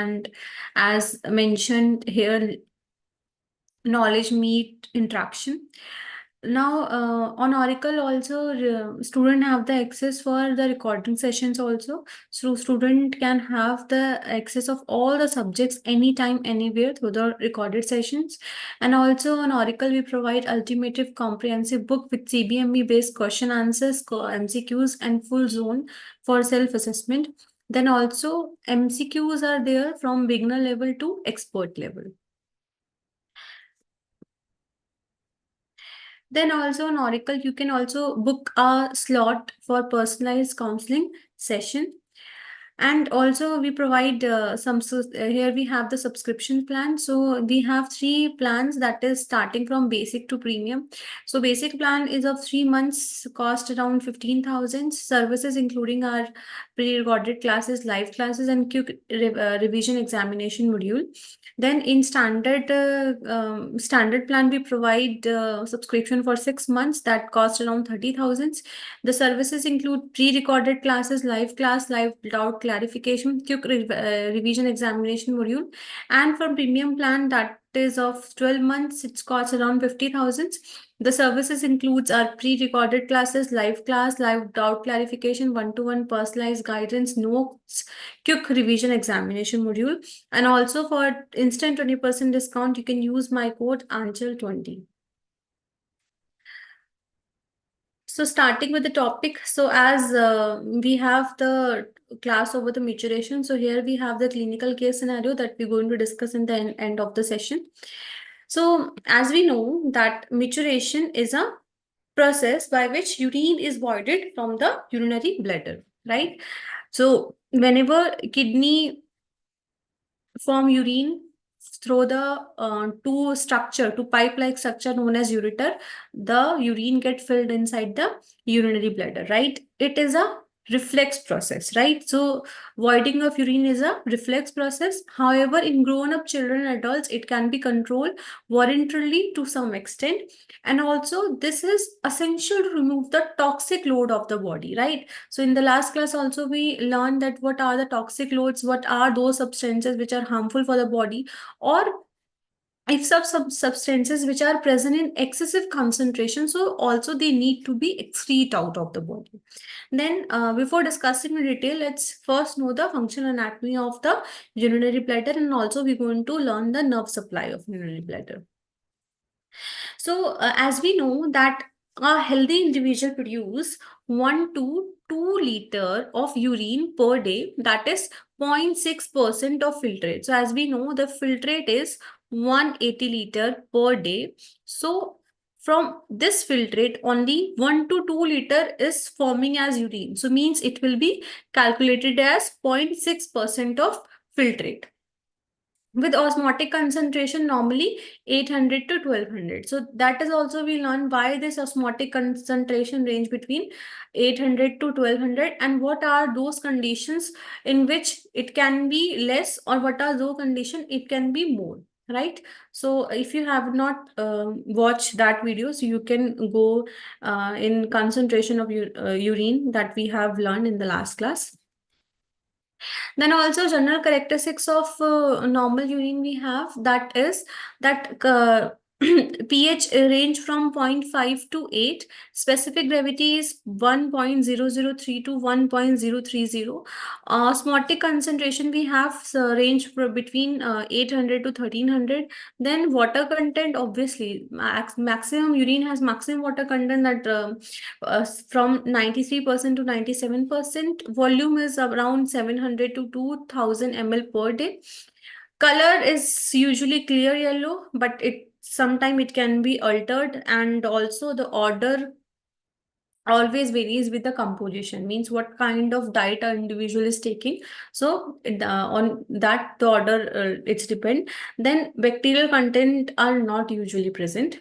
and as mentioned here, knowledge meet interaction. Now on Auricle also student have the access for the recording sessions also. So student can have the access of all the subjects anytime, anywhere through the recorded sessions. And also on Auricle we provide ultimative comprehensive book with CBME based question answers, MCQs and full zone for self-assessment. Then also MCQs are there from beginner level to expert level. Then also on Auricle, you can also book a slot for personalized counseling session. And also we provide here we have the subscription plan. So we have 3 plans, that is starting from basic to premium. So basic plan is of 3 months, cost around 15,000. Services including our pre-recorded classes, live classes and quick revision examination module. Then in standard plan, we provide subscription for 6 months that cost around 30,000. The services include pre-recorded classes, live class, live doubt clarification, quick revision examination module. And for premium plan that is of 12 months, it costs around 50,000. The services includes our pre-recorded classes, live class, live doubt clarification, one-to-one personalized guidance, notes, quick revision examination module. And also for instant 20% discount, you can use my code Aanchal20. So starting with the topic, so as we have the class over the micturition, so here we have the clinical case scenario that we're going to discuss in the end of the session. So as we know that micturition is a process by which urine is voided from the urinary bladder, right? So whenever kidney form urine through the two pipe-like structure known as ureter, the urine get filled inside the urinary bladder, right? It is a reflex process, right? So voiding of urine is a reflex process. However, in grown-up children and adults, it can be controlled voluntarily to some extent. And also, this is essential to remove the toxic load of the body, right? So in the last class also, we learned that what are the toxic loads, what are those substances which are harmful for the body, or if some substances which are present in excessive concentration, so also they need to be excreted out of the body. Then before discussing in detail, let's first know the functional anatomy of the urinary bladder, and also we're going to learn the nerve supply of urinary bladder. So as we know that a healthy individual produce 1 to 2 liter of urine per day, that is 0.6% of filtrate. So as we know, the filtrate is 180 liter per day. So from this filtrate, only 1 to 2 liter is forming as urine. So means it will be calculated as 0.6% of filtrate. With osmotic concentration normally 800 to 1200. So that is also we learn why this osmotic concentration range between 800 to 1200, and what are those conditions in which it can be less, or what are those conditions it can be more, right? So if you have not watched that video, so you can go in concentration of urine that we have learned in the last class. Then also general characteristics of normal urine we have, that is that pH range from 0.5 to 8. Specific gravity is 1.003 to 1.030. Osmotic concentration we have range between 800 to 1300. Then water content, obviously maximum urine has maximum water content that from 93% to 97%. Volume is around 700 to 2000 ml per day. Color is usually clear yellow, but sometimes it can be altered, and also the order always varies with the composition, means what kind of diet an individual is taking. So on that the order it's depend. Then bacterial content are not usually present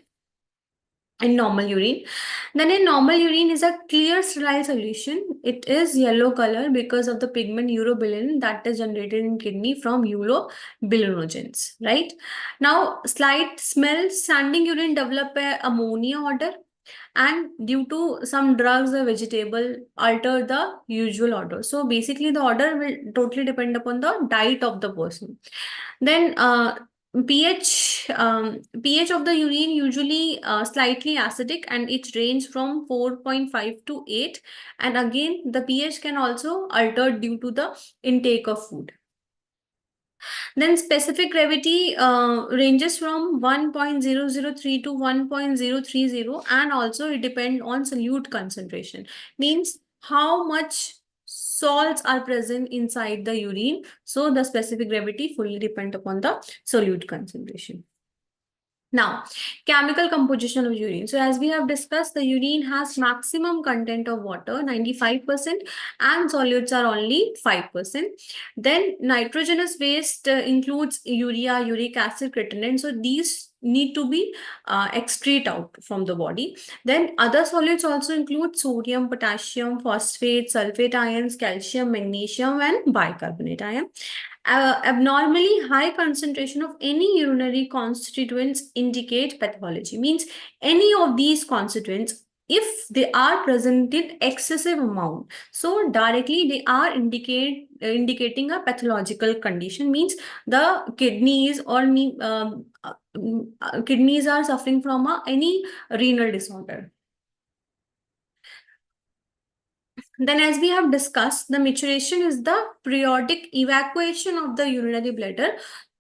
in normal urine. Then in normal urine is a clear sterile solution. It is yellow color because of the pigment urobilin that is generated in kidney from urobilinogens, right? Now slight smell, standing urine develop a ammonia odor. and due to some drugs or vegetable alter the usual order. So basically the order will totally depend upon the diet of the person. Then pH of the urine usually slightly acidic, and it range from 4.5 to 8, and again the pH can also alter due to the intake of food. Then specific gravity ranges from 1.003 to 1.030, and also it depends on solute concentration. Means how much salts are present inside the urine. So the specific gravity fully depend upon the solute concentration. Now, chemical composition of urine. So as we have discussed, the urine has maximum content of water, 95%, and solutes are only 5%. Then nitrogenous waste includes urea, uric acid, creatinine. So these need to be excrete out from the body. Then other solids also include sodium, potassium, phosphate, sulfate ions, calcium, magnesium, and bicarbonate ion. Abnormally high concentration of any urinary constituents indicate pathology. Means any of these constituents, if they are present in excessive amount, so directly they are indicating a pathological condition. Means the kidneys or kidneys are suffering from any renal disorder. Then, as we have discussed, the micturition is the periodic evacuation of the urinary bladder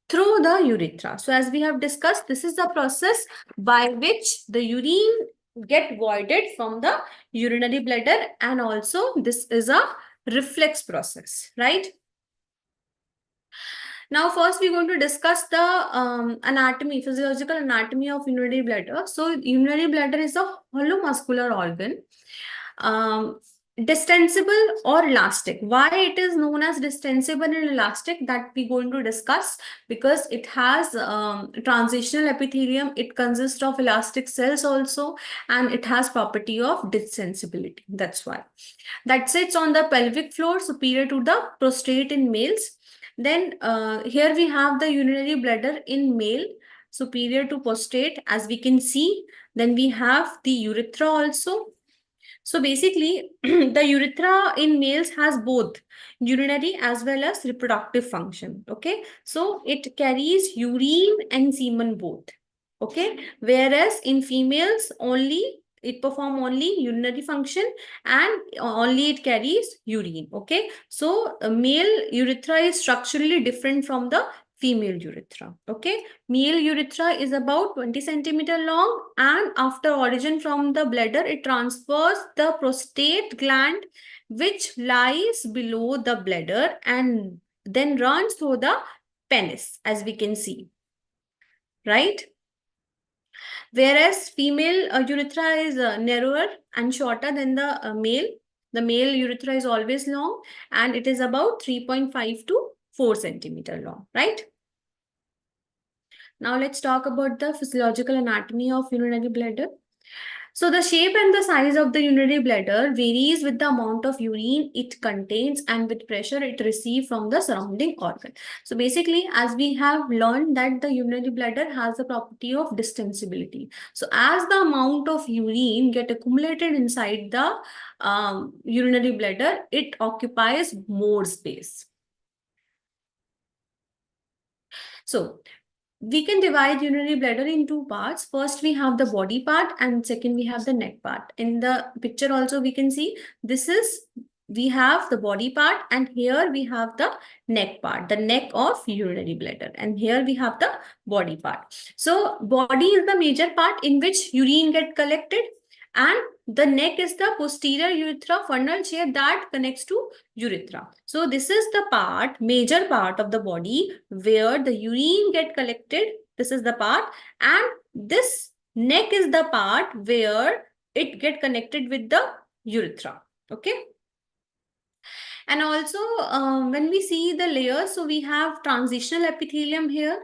through the urethra. So, as we have discussed, this is the process by which the urine get voided from the urinary bladder, and also this is a reflex process, right? Now, first we're going to discuss the physiological anatomy of urinary bladder. So, urinary bladder is a hollow muscular organ. Distensible or elastic. Why it is known as distensible and elastic, that we're going to discuss, because it has transitional epithelium, it consists of elastic cells also, and it has property of distensibility. That's why. That sits on the pelvic floor superior to the prostate in males. Then here we have the urinary bladder in male superior to prostate, as we can see. Then we have the urethra also. So basically, the urethra in males has both urinary as well as reproductive function. Okay, so it carries urine and semen both. Okay, whereas in females only it perform only urinary function, and only it carries urine. Okay, so male urethra is structurally different from the female urethra. Okay, male urethra is about 20 centimeter long, and after origin from the bladder, it transfers the prostate gland, which lies below the bladder and then runs through the penis, as we can see, right? Whereas female urethra is narrower and shorter than the male. The male urethra is always long, and it is about 3.5 to 4 centimeter long, right? Now let's talk about the physiological anatomy of urinary bladder. So the shape and the size of the urinary bladder varies with the amount of urine it contains and with pressure it receives from the surrounding organ. So basically, as we have learned that the urinary bladder has the property of distensibility. So as the amount of urine get accumulated inside the urinary bladder, it occupies more space. So we can divide urinary bladder in two parts. First, we have the body part, and second, we have the neck part. In the picture also, we can see we have the body part, and here we have the neck part, the neck of urinary bladder, and here we have the body part. So body is the major part in which urine get collected, and the neck is the posterior urethra funnel shape that connects to urethra. So this is the part, major part of the body where the urine get collected. This is the part, and this neck is the part where it get connected with the urethra. Okay. And also when we see the layers, so we have transitional epithelium here.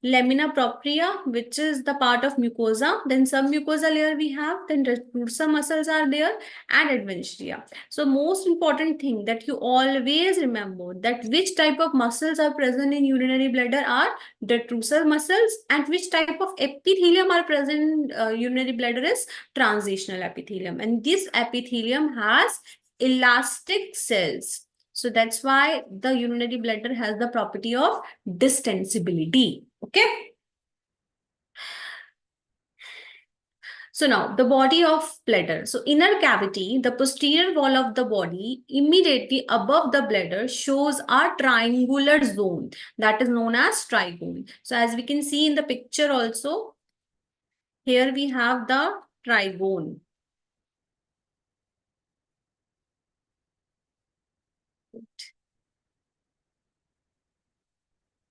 lamina propria, which is the part of mucosa. Then submucosa layer we have, then retrosal muscles are there, and adventitia. So most important thing that you always remember, that which type of muscles are present in urinary bladder are detrusor muscles, and which type of epithelium are present in urinary bladder is transitional epithelium. And this epithelium has elastic cells. So that's why the urinary bladder has the property of distensibility. Okay. So now the body of bladder. So inner cavity, the posterior wall of the body immediately above the bladder shows a triangular zone that is known as trigone. So as we can see in the picture also, here we have the trigone.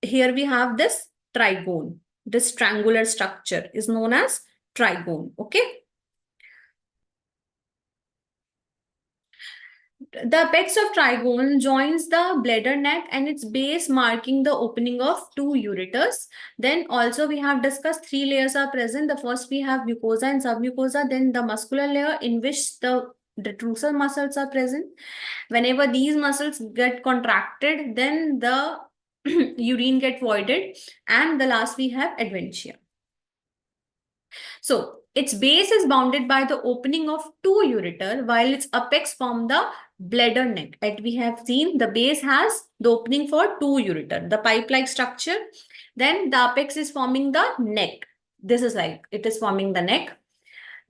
Here we have this trigone. This triangular structure is known as trigone. Okay. The apex of trigone joins the bladder neck and its base marking the opening of two ureters. Then also we have discussed three layers are present. The first we have mucosa and submucosa, then the muscular layer in which the detrusor muscles are present. Whenever these muscles get contracted, then the urine get voided, and the last we have adventitia. So its base is bounded by the opening of two ureter, while its apex form the bladder neck. And we have seen the base has the opening for two ureter, the pipe-like structure. Then the apex is forming the neck. This is like it is forming the neck.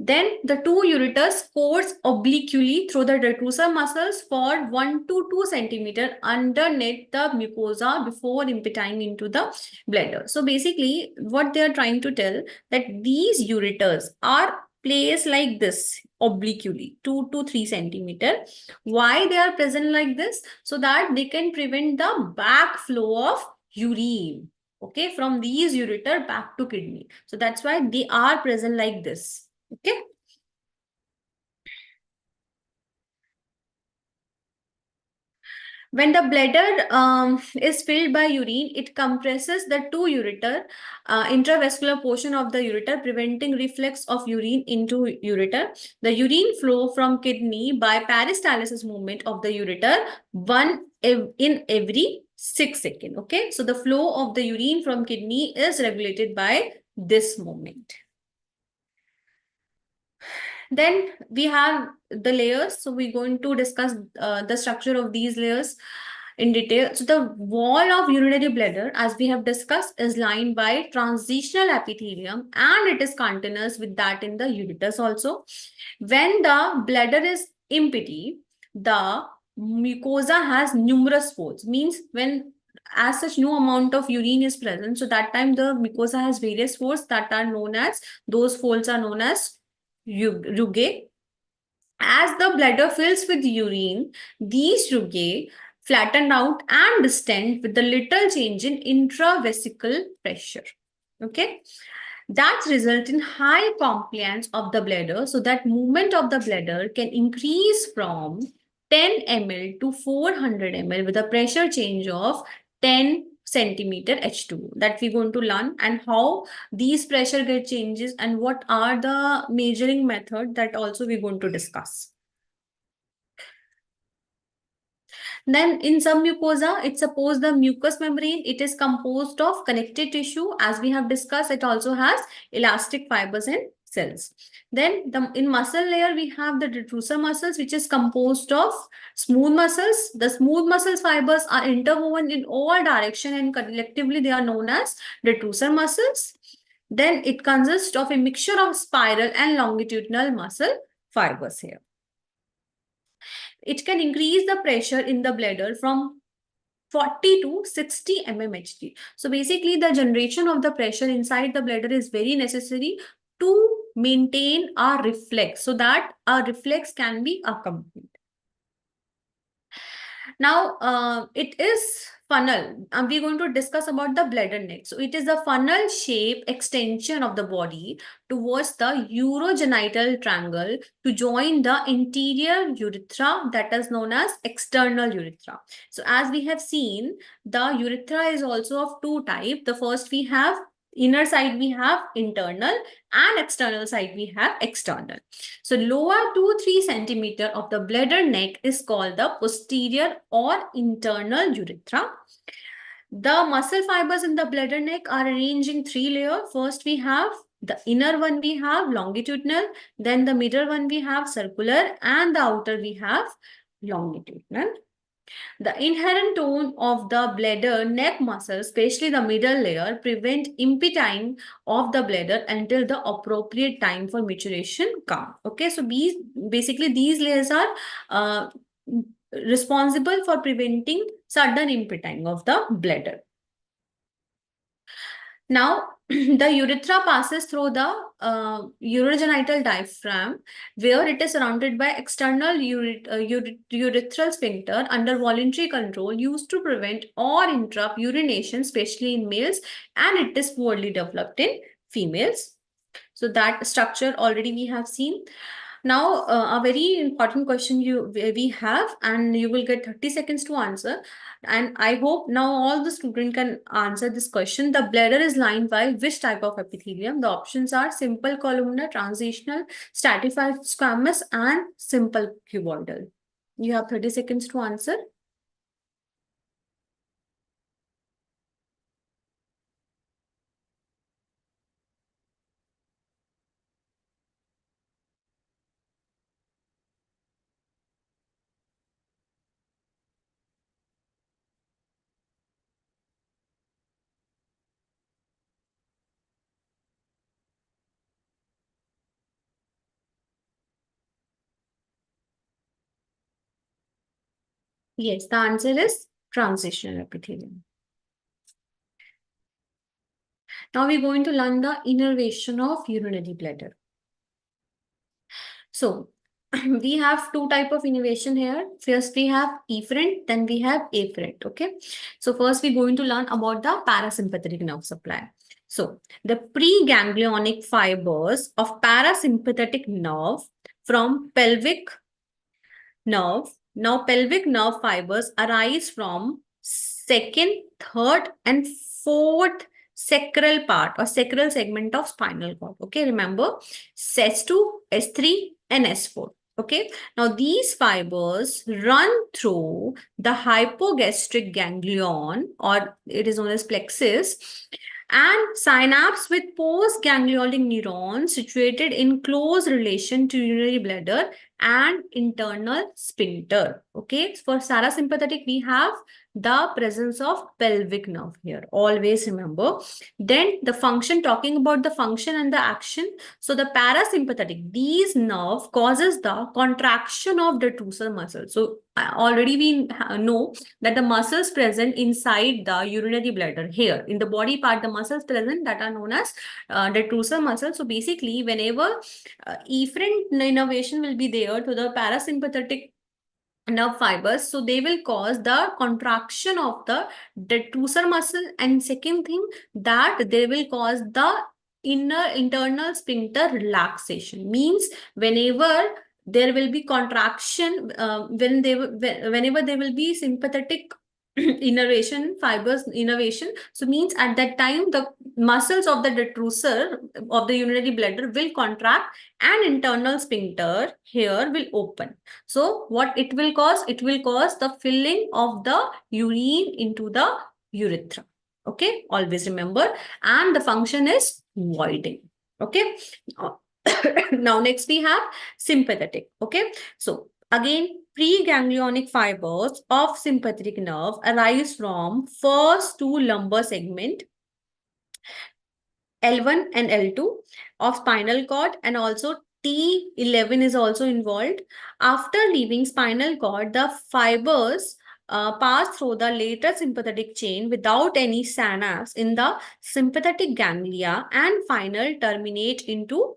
Then the two ureters course obliquely through the detrusor muscles for 1 to 2 centimeter underneath the mucosa before emptying into the bladder. So basically what they are trying to tell that these ureters are placed like this obliquely 2 to 3 centimeter. Why they are present like this? So that they can prevent the backflow of urine, okay, from these ureter back to kidney. So that's why they are present like this. Okay. When the bladder is filled by urine, it compresses the two ureter, intravascular portion of the ureter, preventing reflux of urine into ureter. The urine flow from kidney by peristalsis movement of the ureter, in every 6 seconds. Okay, so the flow of the urine from kidney is regulated by this movement. Then we have the layers. So we're going to discuss the structure of these layers in detail. So the wall of urinary bladder, as we have discussed, is lined by transitional epithelium, and it is continuous with that in the ureters also. When the bladder is empty, the mucosa has numerous folds. Means when as such no amount of urine is present, so that time the mucosa has various folds that are known as, those folds are known as rugae. As the bladder fills with urine, these rugae flatten out and distend with the little change in intravesical pressure. Okay, that result in high compliance of the bladder, so that movement of the bladder can increase from 10 ml to 400 ml with a pressure change of 10 centimeter H2 that we're going to learn, and how these pressure get changes and what are the measuring method that also we're going to discuss. Then in some mucosa, it's supposed the mucous membrane, it is composed of connective tissue. As we have discussed, it also has elastic fibers and cells. Then in muscle layer, we have the detrusor muscles, which is composed of smooth muscles. The smooth muscles fibers are interwoven in all direction, and collectively they are known as detrusor muscles. Then it consists of a mixture of spiral and longitudinal muscle fibers here. It can increase the pressure in the bladder from 40 to 60 mmHg. So basically the generation of the pressure inside the bladder is very necessary to maintain our reflex, so that our reflex can be accompanied. Now, it is funnel. We're going to discuss about the bladder neck. So it is the funnel shape extension of the body towards the urogenital triangle to join the interior urethra, that is known as external urethra. So as we have seen, the urethra is also of two types. The first we have inner side, we have internal, and external side we have external. So lower 2-3 centimeter of the bladder neck is called the posterior or internal urethra. The muscle fibers in the bladder neck are arranged in three layers. First we have the inner one, we have longitudinal, then the middle one we have circular, and the outer we have longitudinal. The inherent tone of the bladder neck muscle, especially the middle layer, prevent impinging of the bladder until the appropriate time for maturation come. Okay, so basically these layers are responsible for preventing sudden impinging of the bladder. Now, the urethra passes through the urogenital diaphragm, where it is surrounded by external urethral sphincter under voluntary control used to prevent or interrupt urination, especially in males, and it is poorly developed in females. So that structure already we have seen. Now, a very important question we have, and you will get 30 seconds to answer. And I hope now all the student can answer this question. The bladder is lined by which type of epithelium? The options are simple columnar, transitional, stratified squamous, and simple cuboidal. You have 30 seconds to answer. Yes, the answer is transitional epithelium. Now we're going to learn the innervation of urinary bladder. So we have two type of innervation here. First we have efferent, then we have afferent. Okay. So first we're going to learn about the parasympathetic nerve supply. So the preganglionic fibers of parasympathetic nerve from pelvic nerve. Now pelvic nerve fibers arise from second, third, and fourth sacral part or sacral segment of spinal cord. Okay, remember S2, S3, and S4. Okay, now these fibers run through the hypogastric ganglion, or it is known as plexus, and synapse with postganglionic neurons situated in close relation to urinary bladder and internal sphincter. Okay, for parasympathetic, we have the presence of pelvic nerve here. Always remember. Then the function, talking about the function and the action. So the parasympathetic, these nerve causes the contraction of the detrusor muscle. So already we know that the muscles present inside the urinary bladder here in the body part, the muscles present that are known as detrusor muscle. So basically, whenever efferent innervation will be there to the parasympathetic nerve fibers, so they will cause the contraction of the detrusor muscle, and second thing that they will cause the internal sphincter relaxation. Means whenever there will be contraction, whenever there will be sympathetic innervation, fibers innervation, so means at that time the muscles of the detrusor of the urinary bladder will contract and internal sphincter here will open. So what it will cause? It will cause the filling of the urine into the urethra. Okay, always remember. And the function is voiding. Okay. Now next we have sympathetic. Okay. So again, preganglionic fibers of sympathetic nerve arise from first two lumbar segment L1 and L2 of spinal cord, and also T11 is also involved. After leaving spinal cord, the fibers pass through the later sympathetic chain without any synapse in the sympathetic ganglia and final terminate into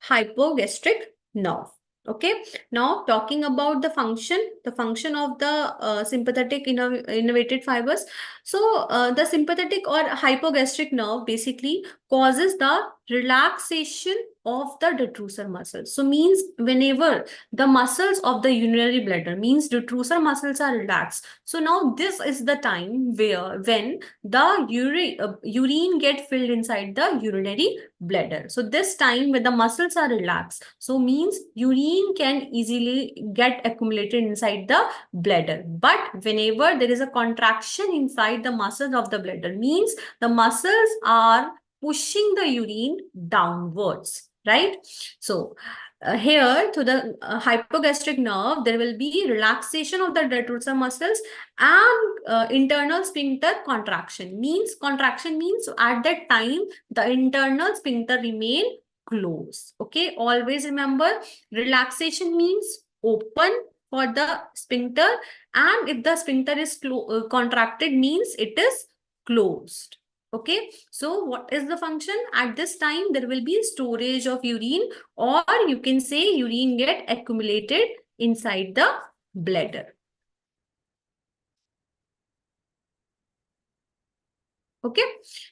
hypogastric nerve. Okay, now talking about the function, the function of the sympathetic innervated fibers. So the sympathetic or hypogastric nerve basically causes the relaxation of the detrusor muscles. So means whenever the muscles of the urinary bladder, means detrusor muscles are relaxed. So now this is the time when the urine get filled inside the urinary bladder. So this time when the muscles are relaxed, so means urine can easily get accumulated inside the bladder. But whenever there is a contraction inside the muscles of the bladder, means the muscles are pushing the urine downwards, right? So here to the hypogastric nerve, there will be relaxation of the detrusor muscles and internal sphincter contraction. Contraction means at that time the internal sphincter remain closed. Okay, always remember, relaxation means open for the sphincter, and if the sphincter is contracted, means it is closed. Okay, so what is the function? At this time, there will be storage of urine, or you can say urine get accumulated inside the bladder. Okay,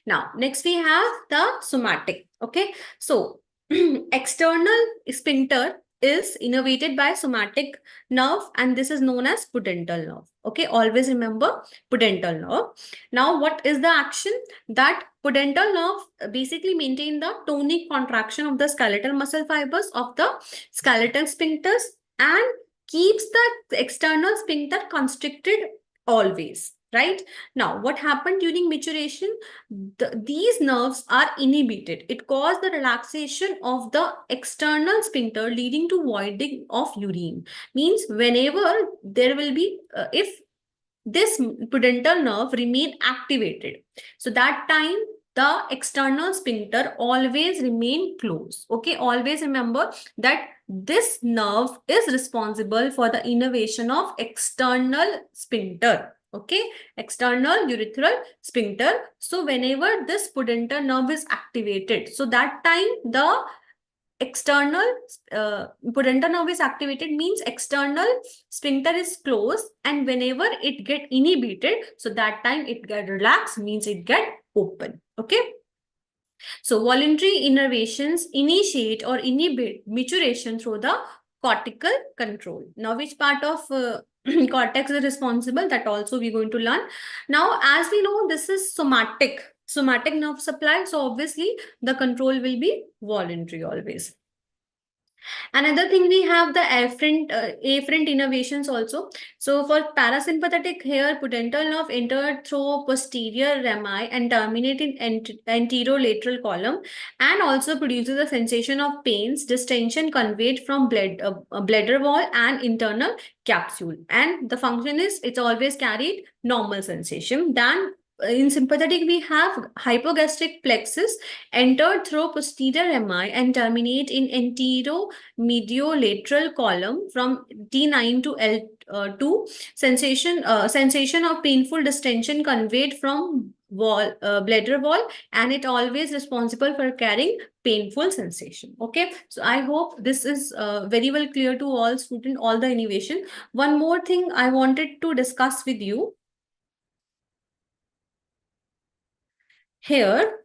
now next we have the somatic. Okay, so external sphincter is innervated by somatic nerve, and this is known as pudendal nerve. Okay, always remember pudendal nerve. Now, what is the action? That pudendal nerve basically maintain the tonic contraction of the skeletal muscle fibers of the skeletal sphincters and keeps the external sphincter constricted always. Right? Now, what happened during micturition? These nerves are inhibited. It caused the relaxation of the external sphincter, leading to voiding of urine. Means whenever there will be, if this pudendal nerve remain activated, so that time the external sphincter always remain closed. Okay, always remember that this nerve is responsible for the innervation of external sphincter. Okay, external urethral sphincter. So whenever this pudendal nerve is activated, so that time the external pudendal nerve is activated, means external sphincter is closed, and whenever it get inhibited, so that time it get relaxed, means it get open. Okay, so voluntary innervations initiate or inhibit micturition through the cortical control. Now, which part of cortex is responsible, that also we're going to learn. Now, as we know, this is somatic nerve supply, so obviously the control will be voluntary always. Another thing, we have the afferent innervations also. So for parasympathetic, here pudendal nerve enter through posterior rami and terminate in anterolateral column, and also produces a sensation of pains, distension conveyed from bladder wall and internal capsule. And the function is, it's always carried normal sensation. Then in sympathetic, we have hypogastric plexus entered through posterior rami and terminate in anteromediolateral column from T9 to L2. Sensation of painful distension conveyed from bladder wall, and it always responsible for carrying painful sensation. Okay, so I hope this is very well clear to all students, all the innovation. One more thing I wanted to discuss with you. Here,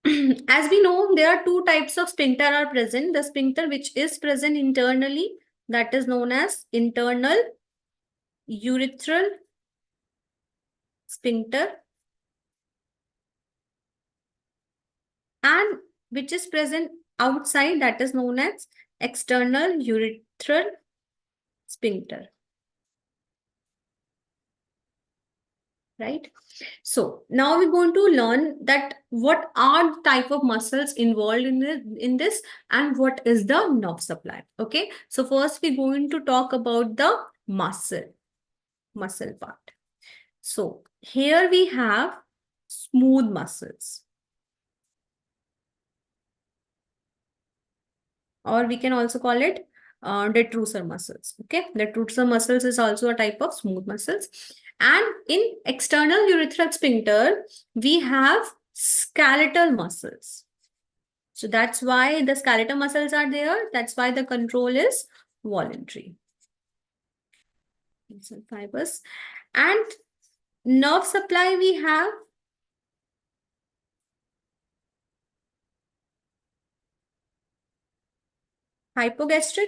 as we know, there are two types of sphincter are present. The sphincter which is present internally, that is known as internal urethral sphincter, and which is present outside, that is known as external urethral sphincter. Right? So now we're going to learn that what are the type of muscles involved in this and what is the nerve supply. Okay, so first we're going to talk about the muscle part. So here we have smooth muscles, or we can also call it detrusor muscles. Okay, detrusor muscles is also a type of smooth muscles. And in external urethral sphincter, we have skeletal muscles. So that's why the skeletal muscles are there. That's why the control is voluntary. Muscle fibers. And nerve supply we have hypogastric.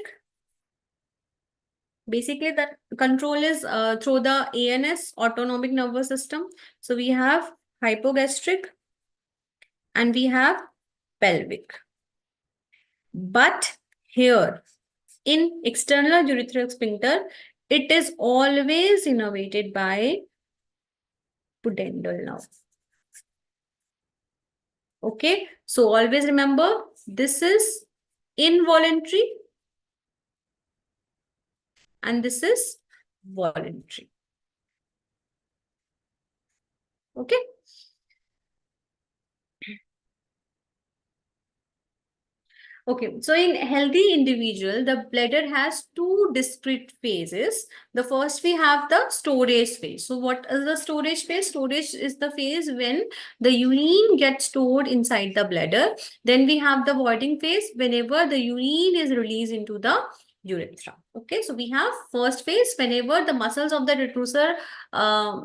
Basically, the control is through the ANS, autonomic nervous system. So we have hypogastric and we have pelvic. But here in external urethral sphincter, it is always innervated by pudendal nerve. Okay, so always remember this is involuntary and this is voluntary. Okay. Okay, so in healthy individual, the bladder has two discrete phases. The first we have the storage phase. So what is the storage phase? Storage is the phase when the urine gets stored inside the bladder. Then we have the voiding phase whenever the urine is released into the urethra. Okay, so we have first phase whenever the muscles of the detrusor,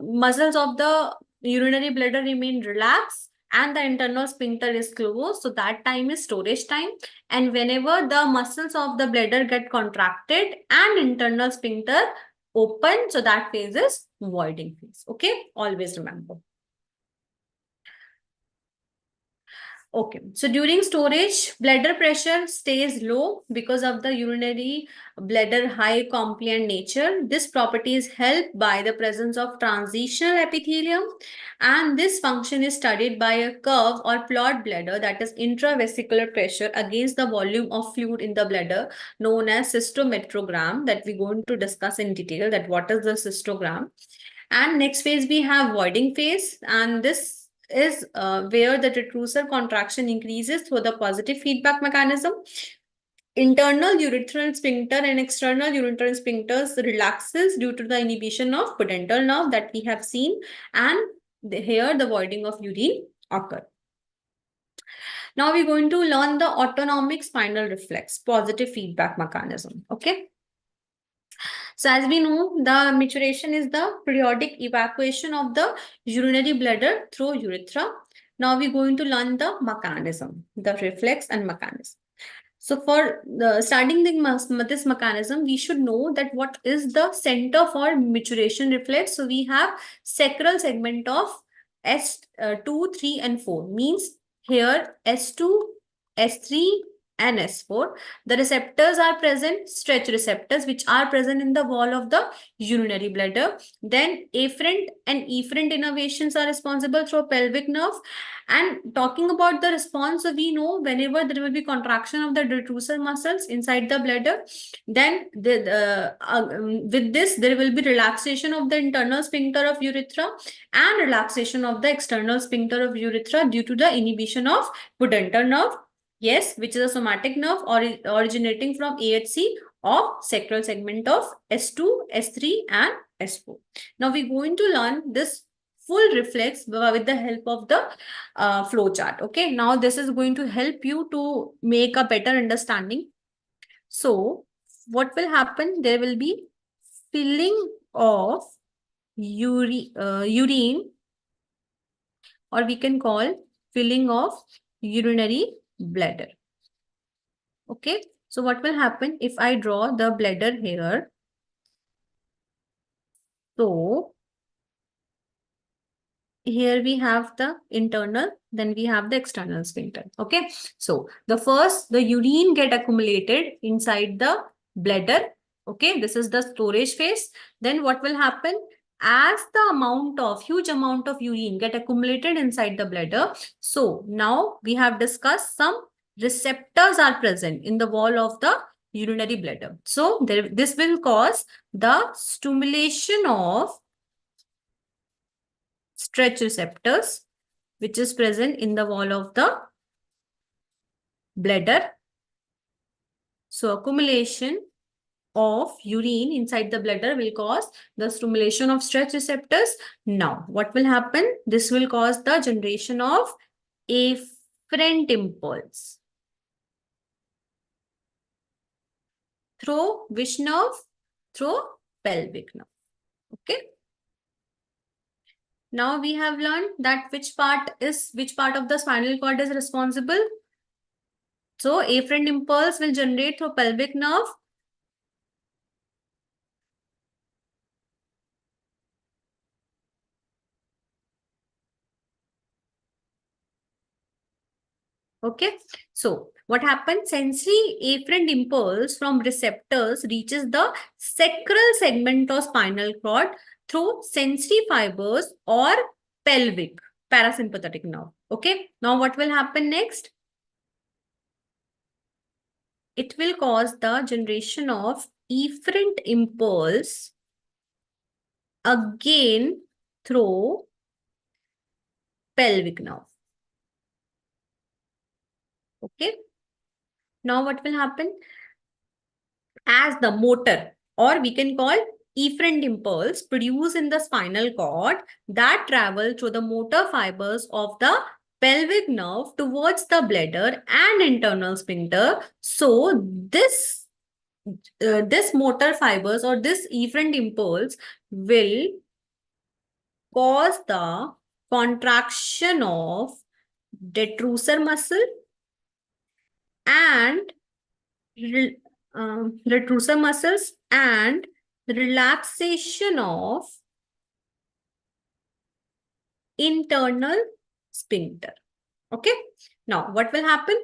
muscles of the urinary bladder remain relaxed and the internal sphincter is closed. So that time is storage time. And whenever the muscles of the bladder get contracted and internal sphincter open, so that phase is voiding phase. Okay, always remember. Okay, so during storage, bladder pressure stays low because of the urinary bladder high compliant nature. This property is helped by the presence of transitional epithelium, and this function is studied by a curve or plot bladder, that is intravesicular pressure against the volume of fluid in the bladder, known as cystometrogram, that we're going to discuss in detail, that what is the cystogram. And next phase we have voiding phase, and this is where the detrusor contraction increases through the positive feedback mechanism. Internal urethral sphincter and external urethral sphincters relaxes due to the inhibition of pudendal nerve that we have seen, and here the voiding of urine occur. Now we're going to learn the autonomic spinal reflex, positive feedback mechanism. Okay. So as we know, the micturition is the periodic evacuation of the urinary bladder through urethra. Now we're going to learn the mechanism, the reflex and mechanism. So for starting this mechanism, we should know that what is the center for micturition reflex. So we have sacral segment of S2, 3 and 4. Means here S2, S3 and S4. The receptors are present, stretch receptors, which are present in the wall of the urinary bladder. Then afferent and efferent innervations are responsible through pelvic nerve. And talking about the response, so we know whenever there will be contraction of the detrusor muscles inside the bladder, then with this there will be relaxation of the internal sphincter of urethra and relaxation of the external sphincter of urethra due to the inhibition of pudendal nerve. Yes, which is a somatic nerve originating from AHC of sacral segment of S2, S3 and S4. Now we're going to learn this full reflex with the help of the flow chart. Okay, now this is going to help you to make a better understanding. So what will happen? There will be filling of urine, or we can call filling of urinary bladder. Okay, so what will happen if I draw the bladder here? So here we have the internal, then we have the external sphincter. Okay, so the urine get accumulated inside the bladder. Okay, this is the storage phase. Then what will happen? As the huge amount of urine get accumulated inside the bladder, so now we have discussed some receptors are present in the wall of the urinary bladder. So this will cause the stimulation of stretch receptors, which is present in the wall of the bladder. So accumulation of urine inside the bladder will cause the stimulation of stretch receptors. Now, what will happen? This will cause the generation of afferent impulse. Through which nerve? Through pelvic nerve. Okay. Now we have learned that which part of the spinal cord is responsible. So afferent impulse will generate through pelvic nerve. Okay. So what happens? Sensory afferent impulse from receptors reaches the sacral segment of spinal cord through sensory fibers or pelvic parasympathetic nerve. Okay. Now what will happen next? It will cause the generation of efferent impulse again through pelvic nerve. Okay. Now what will happen? As the motor, or we can call efferent impulse produced in the spinal cord that travel through the motor fibers of the pelvic nerve towards the bladder and internal sphincter. So this motor fibers or this efferent impulse will cause the contraction of detrusor muscle and retrusor muscles and relaxation of internal sphincter. Okay. Now, what will happen?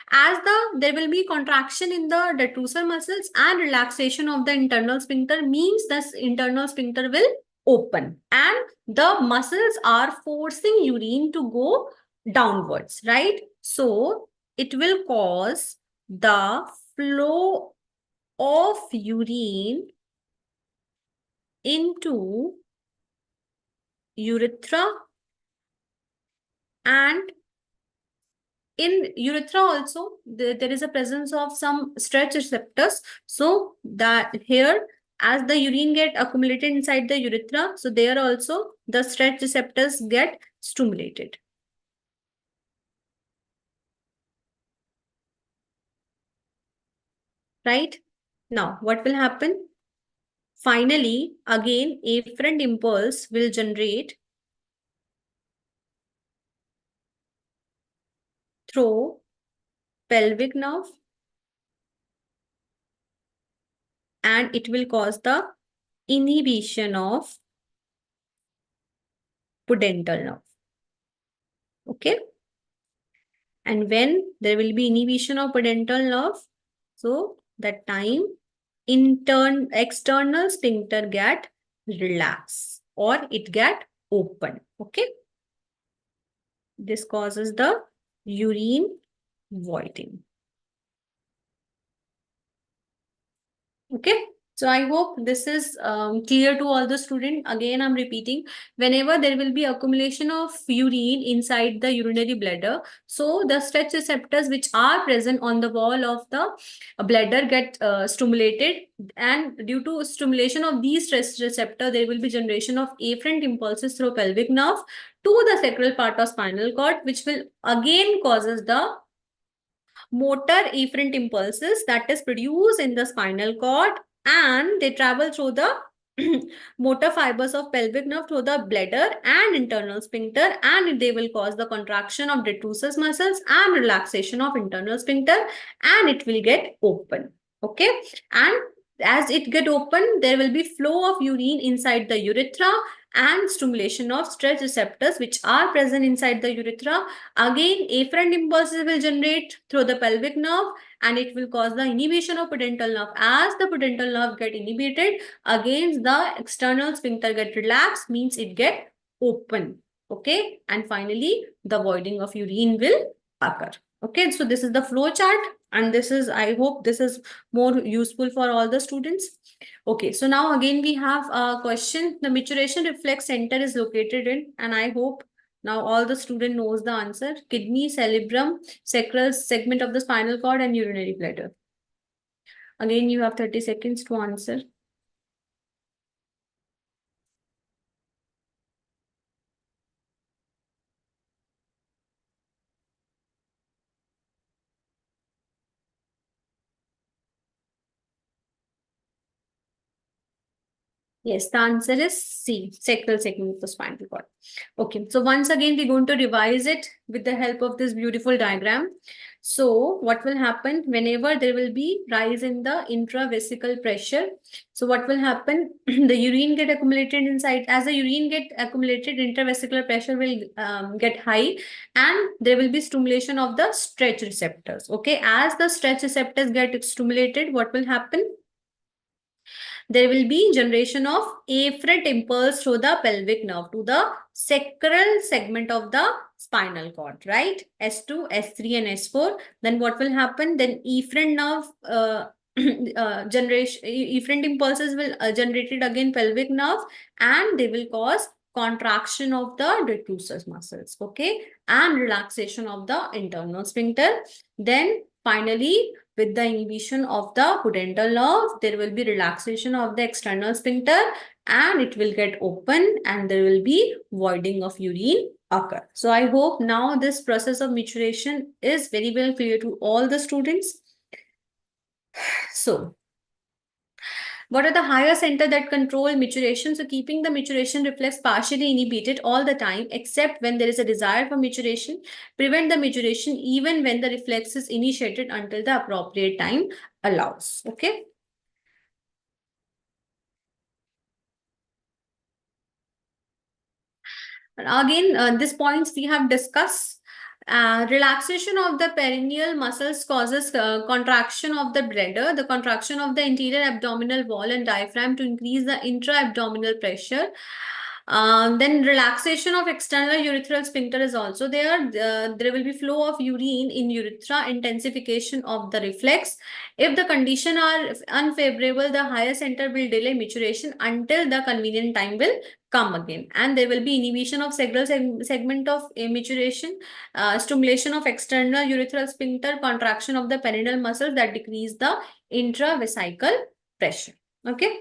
As there will be contraction in the detrusor muscles and relaxation of the internal sphincter means this internal sphincter will open and the muscles are forcing urine to go downwards, right? So it will cause the flow of urine into urethra, and in urethra also there is a presence of some stretch receptors. So that here, as the urine get accumulated inside the urethra, so there also the stretch receptors get stimulated. Right? Now, what will happen? Finally, again, afferent impulse will generate through pelvic nerve and it will cause the inhibition of pudendal nerve. Okay. And when there will be inhibition of pudendal nerve, so that time external sphincter get relax or it get open. Okay. This causes the urine voiding. Okay. So I hope this is clear to all the students. Again, I'm repeating, whenever there will be accumulation of urine inside the urinary bladder, so the stretch receptors which are present on the wall of the bladder get stimulated, and due to stimulation of these stretch receptor, there will be generation of afferent impulses through pelvic nerve to the sacral part of spinal cord, which will again causes the motor efferent impulses that is produced in the spinal cord and they travel through the motor fibers of pelvic nerve through the bladder and internal sphincter, and they will cause the contraction of detrusor muscles and relaxation of internal sphincter, and it will get open. Okay. And as it get open, there will be flow of urine inside the urethra and stimulation of stretch receptors which are present inside the urethra. Again, afferent impulses will generate through the pelvic nerve and it will cause the inhibition of pudendal nerve. As the pudendal nerve get inhibited, again the external sphincter get relaxed, means it get open. Okay. And finally, the voiding of urine will occur. Okay. So this is the flow chart. And this is, I hope this is more useful for all the students. Okay, so now again we have a question. The micturition reflex center is located in, and I hope now all the student knows the answer. Kidney, cerebrum, sacral segment of the spinal cord and urinary bladder. Again, you have 30 seconds to answer. Yes, the answer is C, sacral segment of the spinal cord. Okay, so once again, we're going to revise it with the help of this beautiful diagram. So what will happen whenever there will be rise in the intravesical pressure? So what will happen? The urine get accumulated inside. As the urine get accumulated, intravesical pressure will get high, and there will be stimulation of the stretch receptors. Okay, as the stretch receptors get stimulated, what will happen? There will be generation of afferent impulse through the pelvic nerve to the sacral segment of the spinal cord, right? S2, S3 and S4. Then what will happen? Then efferent nerve generation, efferent impulses will generated again pelvic nerve, and they will cause contraction of the detrusor muscles, okay, and relaxation of the internal sphincter. Then finally, with the inhibition of the pudendal nerve, there will be relaxation of the external sphincter, and it will get open, and there will be voiding of urine occur. So I hope now this process of micturition is very well clear to all the students. So what are the higher center that control micturition? So keeping the micturition reflex partially inhibited all the time, except when there is a desire for micturition. Prevent the micturition even when the reflex is initiated until the appropriate time allows. Okay. Again, these points we have discussed. Relaxation of the perineal muscles causes contraction of the bladder, the contraction of the interior abdominal wall and diaphragm to increase the intra-abdominal pressure. Then relaxation of external urethral sphincter is also there. There will be flow of urine in urethra, intensification of the reflex. If the condition are unfavorable, the higher center will delay maturation until the convenient time will come again, and there will be inhibition of sacral segment of maturation, stimulation of external urethral sphincter, contraction of the perineal muscles that decrease the intravesical pressure. Okay.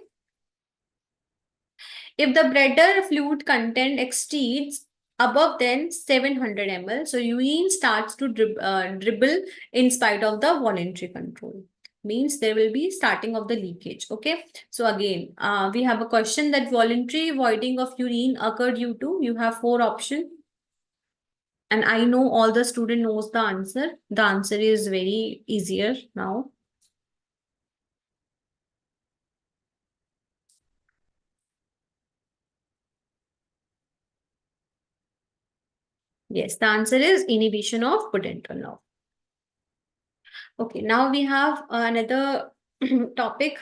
If the bladder fluid content exceeds above than 700 ml, so urine starts to dribble in spite of the voluntary control. Means there will be starting of the leakage. Okay. So again, we have a question that voluntary voiding of urine occurred due to, you have 4 options. And I know all the student knows the answer. The answer is very easier now. Yes, the answer is inhibition of pudendal nerve. Okay, now we have another topic,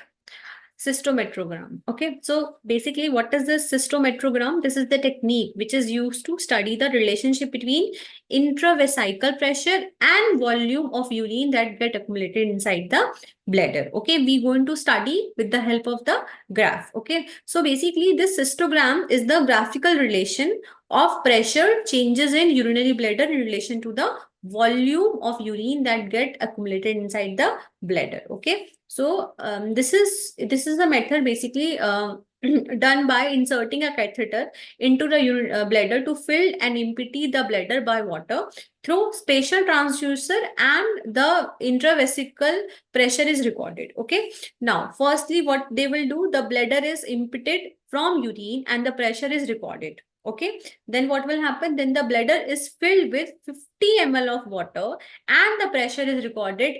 cystometrogram. Okay, so basically what is this cystometrogram? This is the technique which is used to study the relationship between intravesical pressure and volume of urine that get accumulated inside the bladder. Okay, we're going to study with the help of the graph. Okay, so basically this cystogram is the graphical relation of pressure changes in urinary bladder in relation to the volume of urine that get accumulated inside the bladder. Okay, so this is the method basically done by inserting a catheter into the bladder to fill and empty the bladder by water through spatial transducer, and the intravesical pressure is recorded. Okay, now firstly what they will do, the bladder is emptied from urine and the pressure is recorded. Okay, then what will happen? Then the bladder is filled with 50 ml of water and the pressure is recorded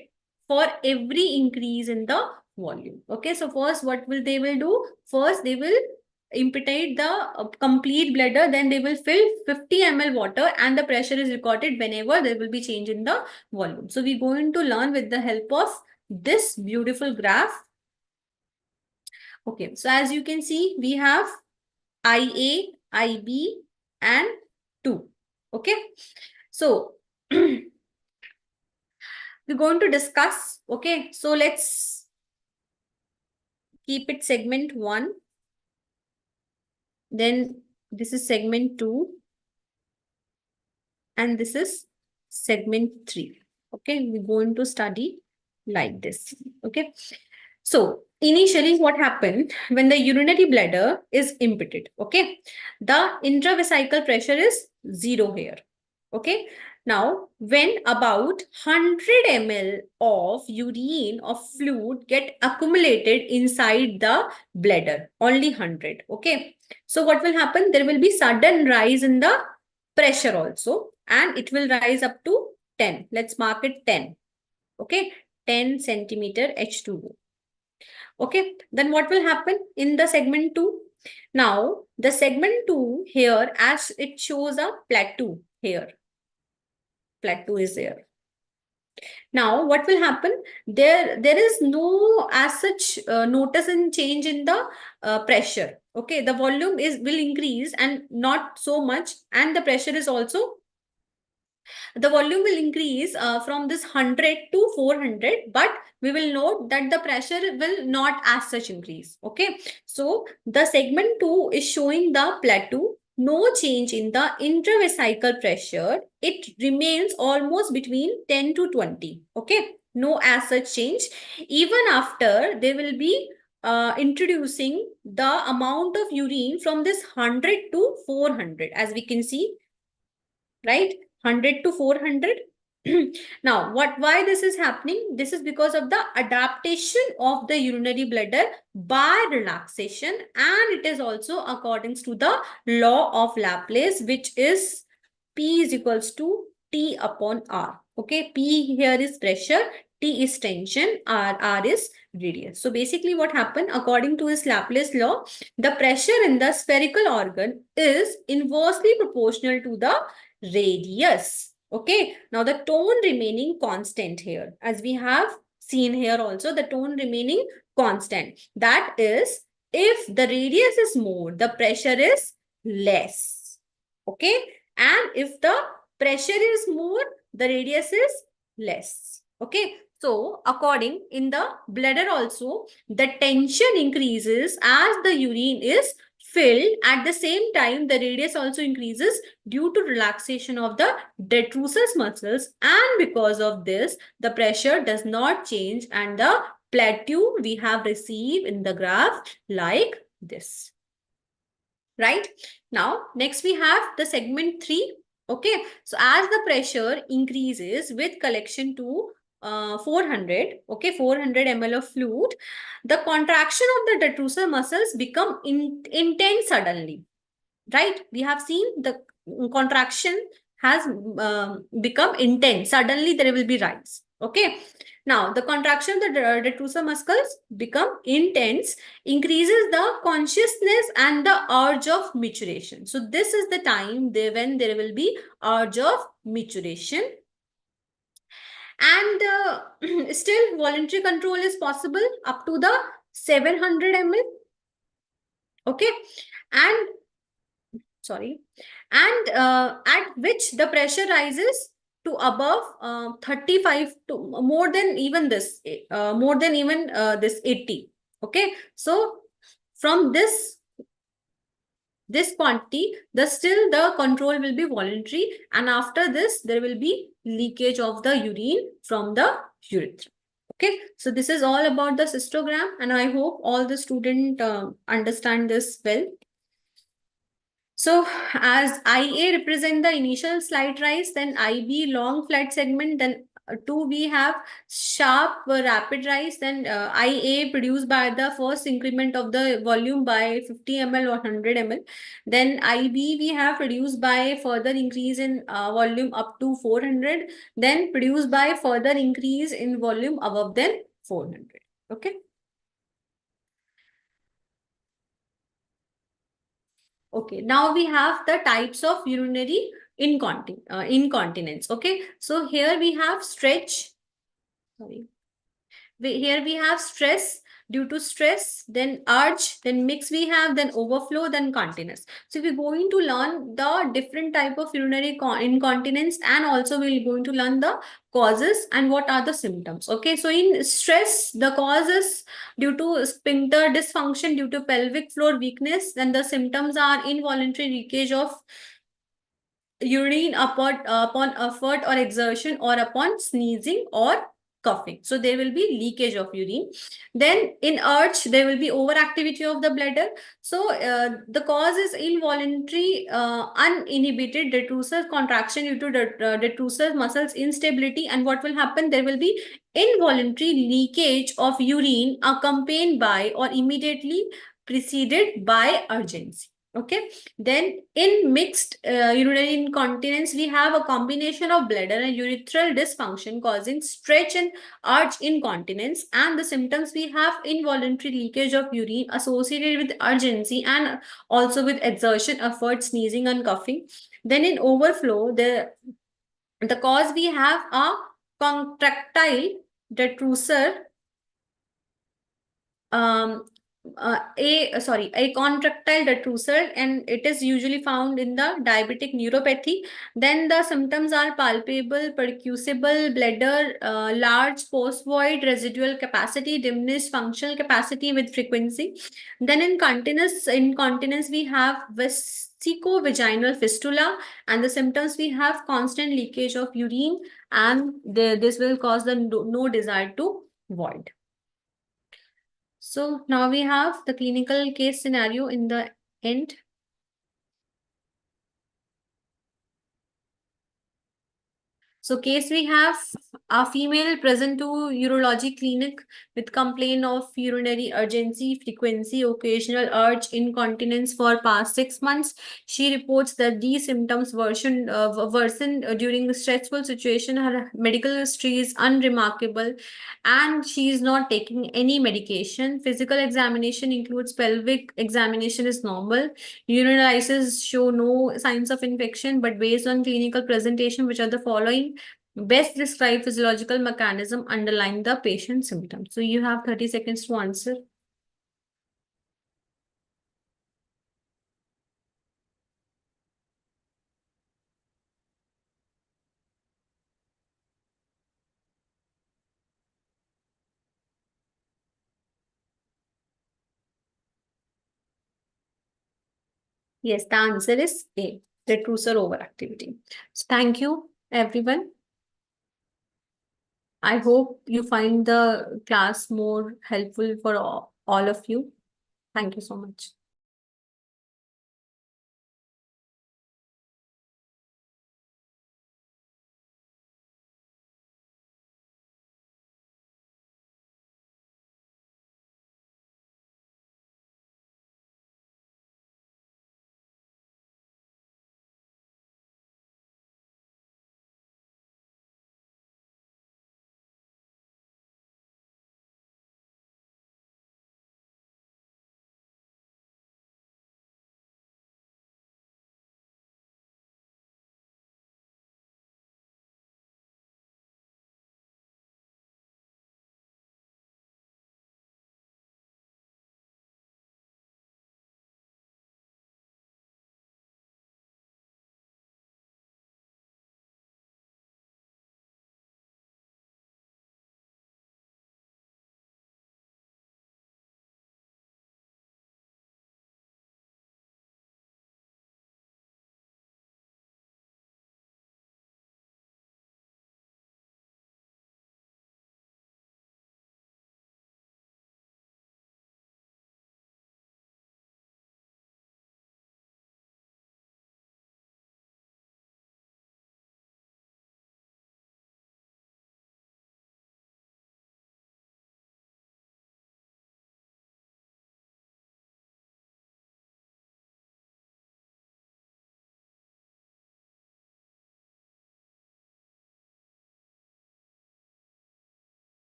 for every increase in the volume. Okay, so first what will they will do? First they will impetate the complete bladder, then they will fill 50 ml water and the pressure is recorded whenever there will be change in the volume. So we're going to learn with the help of this beautiful graph. Okay, so as you can see, we have IA, IB and 2. Okay, so we're going to discuss. Okay, so let's keep it segment 1. Then this is segment 2. And this is segment 3. Okay, we're going to study like this. Okay, so initially what happened when the urinary bladder is emptied? Okay, the intravesical pressure is 0 here. Okay, Now, when about 100 ml of urine or fluid get accumulated inside the bladder, only 100, okay? So what will happen? There will be sudden rise in the pressure also, and it will rise up to 10. Let's mark it 10, okay? 10 centimeter H2O. Okay, then what will happen in the segment 2? Now, the segment 2 here, as it shows a plateau here. Plateau is there. Now, what will happen? There is no as such notice and change in the pressure. Okay, the volume will increase and not so much, and the pressure is also, the volume will increase from this 100 to 400, but we will note that the pressure will not as such increase. Okay, so the segment 2 is showing the plateau, no change in the intravesical pressure. It remains almost between 10 to 20. Okay, no as such change. Even after they will be introducing the amount of urine from this 100 to 400, as we can see, right? 100 to 400. Now, why this is happening? This is because of the adaptation of the urinary bladder by relaxation, and it is also according to the law of Laplace, which is P is equals to T upon R. Okay, P here is pressure, T is tension, R is radius. So basically what happened, according to his Laplace law, the pressure in the spherical organ is inversely proportional to the radius. Okay, now the tone remaining constant here, as we have seen here also, the tone remaining constant. That is, if the radius is more, the pressure is less. Okay, and if the pressure is more, the radius is less. Okay, so according in the bladder also, the tension increases as the urine is filled. At the same time, the radius also increases due to relaxation of the detrusor muscles, and because of this, the pressure does not change, and the plateau we have received in the graph like this. Right? Now, next we have the segment 3. Okay, so as the pressure increases with collection to 400, okay, 400 ml of fluid, the contraction of the detrusor muscles become intense suddenly. Right? We have seen the contraction has become intense. Suddenly there will be rise. Okay. Now, the contraction of the detrusor muscles become intense, increases the consciousness and the urge of micturition. So, this is the time when there will be urge of micturition. And still voluntary control is possible up to the 700 ml. Okay. And sorry, and at which the pressure rises to above 35 to more than even this, this 80. Okay, so from this quantity, still the control will be voluntary, and after this there will be leakage of the urine from the urethra. Okay, so this is all about the cystogram, and I hope all the students understand this well. So as IA represent the initial slight rise, then IB long flat segment, then 2 we have sharp rapid rise, then IA produced by the first increment of the volume by 50 ml or 100 ml. Then IB we have produced by further increase in volume up to 400, then produced by further increase in volume above than 400. Okay. Okay, now we have the types of urinary incontinence. Okay, so here we have stretch. Sorry. Here we have stress, due to stress, then urge, then mix we have, then overflow, then continence. So we're going to learn the different type of urinary incontinence, and also we're going to learn the causes and what are the symptoms. Okay, so in stress, the causes due to sphincter dysfunction, due to pelvic floor weakness, then the symptoms are involuntary leakage of urine upon effort or exertion, or upon sneezing or coughing. So there will be leakage of urine. Then in urge, there will be overactivity of the bladder. So the cause is involuntary, uninhibited detrusor contraction due to detrusor muscles instability. And what will happen? There will be involuntary leakage of urine accompanied by or immediately preceded by urgency. Okay. Then in mixed urinary incontinence, we have a combination of bladder and urethral dysfunction causing stretch and urge incontinence. And the symptoms, we have involuntary leakage of urine associated with urgency and also with exertion, effort, sneezing and coughing. Then in overflow, the cause, we have a contractile detrusor, um, a contractile detrusor, and it is usually found in the diabetic neuropathy. Then the symptoms are palpable, percussible bladder, large post-void residual capacity, diminished functional capacity with frequency. Then in incontinence, we have vesicovaginal fistula, and the symptoms, we have constant leakage of urine, and this will cause the no desire to void. So now we have the clinical case scenario in the end. So case, we have a female present to urology clinic with complaint of urinary urgency, frequency, occasional urge, incontinence for past 6 months. She reports that these symptoms worsened during a stressful situation. Her medical history is unremarkable and she is not taking any medication. Physical examination includes pelvic examination is normal. Urinalysis show no signs of infection, but based on clinical presentation, which are the following: best describe physiological mechanism underlying the patient's symptoms. So you have 30 seconds to answer. Yes, the answer is A, retrusor overactivity. So thank you, everyone. I hope you find the class more helpful for all of you. Thank you so much.